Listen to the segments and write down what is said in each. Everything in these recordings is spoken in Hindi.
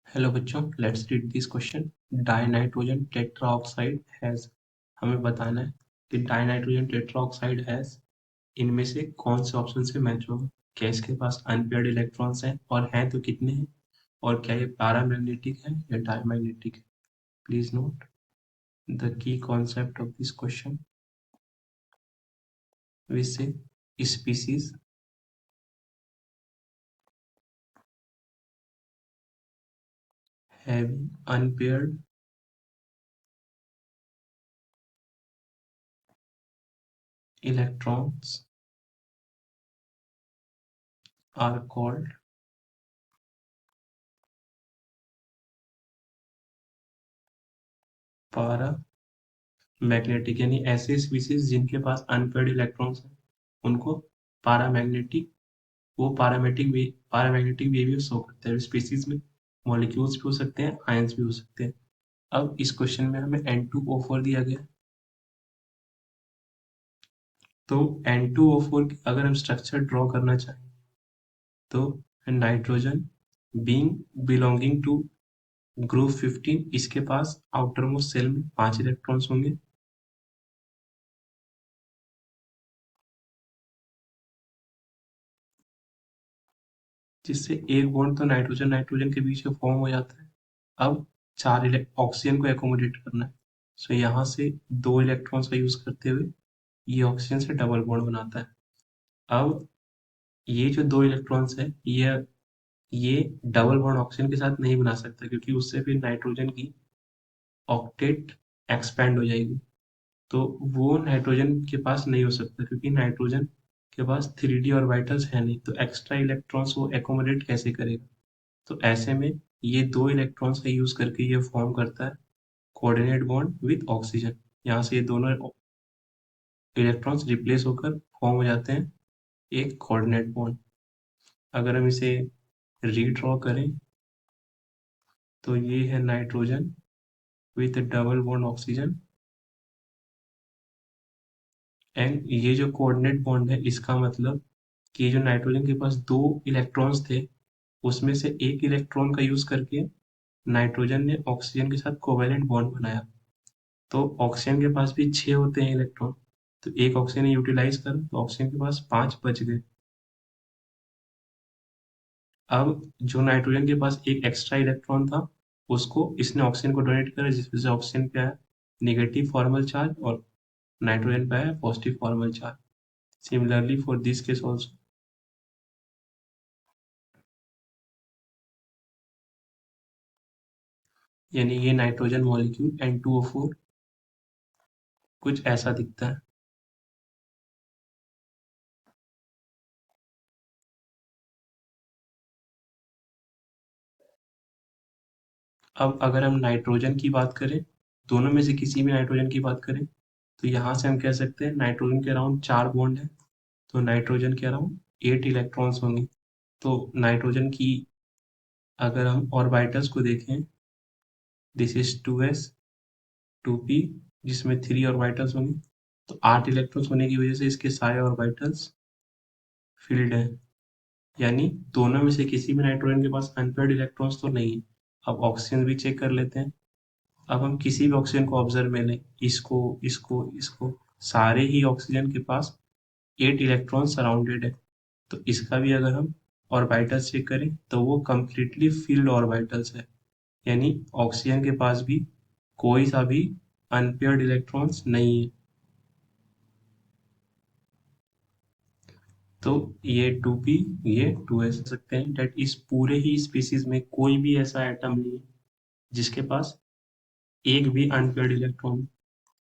हेलो बच्चों, let's read this question. Dinitrogen tetroxide has, हमें बताना है कि डाइनाइट्रोजन टेट्राऑक्साइड हैज इनमें से कौन से ऑप्शन से मैच होगा। क्या इसके पास अनपेयर्ड इलेक्ट्रॉन्स हैं और हैं तो कितने हैं, और क्या ये पैरामैग्नेटिक है या डायमैग्नेटिक है। Please note the key concept of this question. We say species having unpaired electrons are called paramagnetic, यानी ऐसे स्पीसीज जिनके पास अनपेयर्ड इलेक्ट्रॉन्स हैं उनको पैरामैग्नेटिक, वो पैरामैग्नेटिक बिहेवियर शो करते हैं। स्पीसीज में मॉलिक्यूल्स भी हो सकते हैं, आयंस भी हो सकते हैं। अब इस क्वेश्चन में हमें N2O4 दिया गया है, तो N2O4 अगर हम स्ट्रक्चर ड्रॉ करना चाहें तो nitrogen being belonging to group 15, इसके पास आउटर मोस्ट सेल में 5 इलेक्ट्रॉन्स होंगे। जिससे एक बॉन्ड तो नाइट्रोजन नाइट्रोजन के बीच में फॉर्म हो जाता है। अब चार ऑक्सीजन को एकोमोडेट करना है, सो यहाँ से 2 इलेक्ट्रॉन्स का यूज करते हुए ये ऑक्सीजन से डबल बॉन्ड बनाता है। अब ये जो 2 इलेक्ट्रॉन्स है ये डबल बॉन्ड ऑक्सीजन के साथ नहीं बना सकता, क्योंकि उससे फिर नाइट्रोजन की ऑक्टेट एक्सपैंड हो जाएगी। तो वो नाइट्रोजन के पास नहीं हो सकता, क्योंकि नाइट्रोजन के पास 3D ऑर्बिटल्स है नहीं, तो एक्स्ट्रा इलेक्ट्रॉन्स वो एकोमोडेट कैसे करेगा। तो ऐसे में ये 2 इलेक्ट्रॉन्स का यूज करके ये फॉर्म करता है कोऑर्डिनेट बॉन्ड विद ऑक्सीजन। यहाँ से ये दोनों इलेक्ट्रॉन्स रिप्लेस होकर फॉर्म हो जाते हैं एक कोऑर्डिनेट बॉन्ड। अगर हम इसे रीड्रॉ करें तो ये है nitrogen with double bond oxygen, and ये जो कोऑर्डिनेट बॉन्ड है इसका मतलब कि ये जो नाइट्रोजन के पास 2 इलेक्ट्रॉन्स थे उसमें से एक इलेक्ट्रॉन का यूज करके नाइट्रोजन ने ऑक्सीजन के साथ कोवैलेंट बॉन्ड बनाया। तो ऑक्सीजन के पास भी 6 होते हैं इलेक्ट्रॉन, तो एक ऑक्सीजन यूटिलाइज कर तो ऑक्सीजन के पास 5 बच गए। अब जो नाइट्रोजन के पास एक एक्स्ट्रा इलेक्ट्रॉन था उसको इसने ऑक्सीजन को डोनेट करा, जिस वजह से ऑक्सीजन पे आया नेगेटिव फॉर्मल चार्ज और नाइट्रोजन पे आया positive formal charge. Similarly for this case also, यानी ये नाइट्रोजन मॉलिक्यूल N2O4 कुछ ऐसा दिखता है। अब अगर हम नाइट्रोजन की बात करें, दोनों में से किसी भी नाइट्रोजन की बात करें, तो यहाँ से हम कह सकते हैं नाइट्रोजन के अराउंड 4 बॉन्ड है, तो नाइट्रोजन के अराउंड 8 इलेक्ट्रॉन्स होंगे। तो नाइट्रोजन की अगर हम ऑर्बिटल्स को देखें, दिस इज 2s 2p, जिसमें 3 ऑर्बिटल्स होंगे, तो 8 इलेक्ट्रॉन्स होने की वजह से इसके सारे ऑर्बिटल्स फील्ड हैं, यानी दोनों में से किसी भी नाइट्रोजन के पास अनपेयर्ड इलेक्ट्रॉन्स तो नहीं है। अब ऑक्सीजन भी चेक कर लेते हैं। अब हम किसी भी ऑक्सीजन को ऑब्जर्व में लें, इसको इसको इसको, सारे ही ऑक्सीजन के पास 8 इलेक्ट्रॉन सराउंडेड है। तो इसका भी अगर हम ऑर्बिटल्स चेक करें तो वो कंप्लीटली फील्ड ऑर्बिटल्स है, यानी ऑक्सीजन के पास भी कोई सा भी अनपेयर्ड इलेक्ट्रॉन्स नहीं है। तो ये 2p ये 2s सकते हैं डेट इस पूरे ही स्पीसीज में कोई भी ऐसा एटम नहीं है जिसके पास एक भी अनपेयर्ड इलेक्ट्रॉन।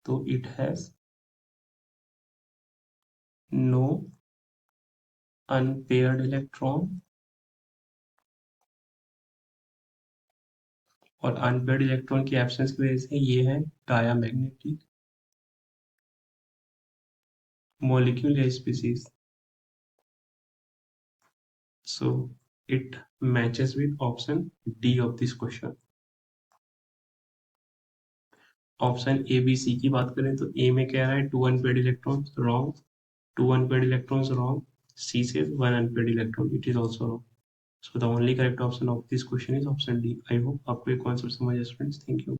तो it has no unpaired electron, और अनपेयर्ड इलेक्ट्रॉन की एब्सेंस की वजह से ये है डायामैग्नेटिक molecule या species. So it matches with option D of this question. Option A B C की बात करें तो ए में कह रहा है 2 unpaired electrons, wrong. 2 unpaired electrons, wrong. C से 1 unpaired electron, it is also wrong. So the only correct option of this question is option D. I hope आपको ये कॉन्सेप्ट समझ आया स्टूडेंट्स। Thank you.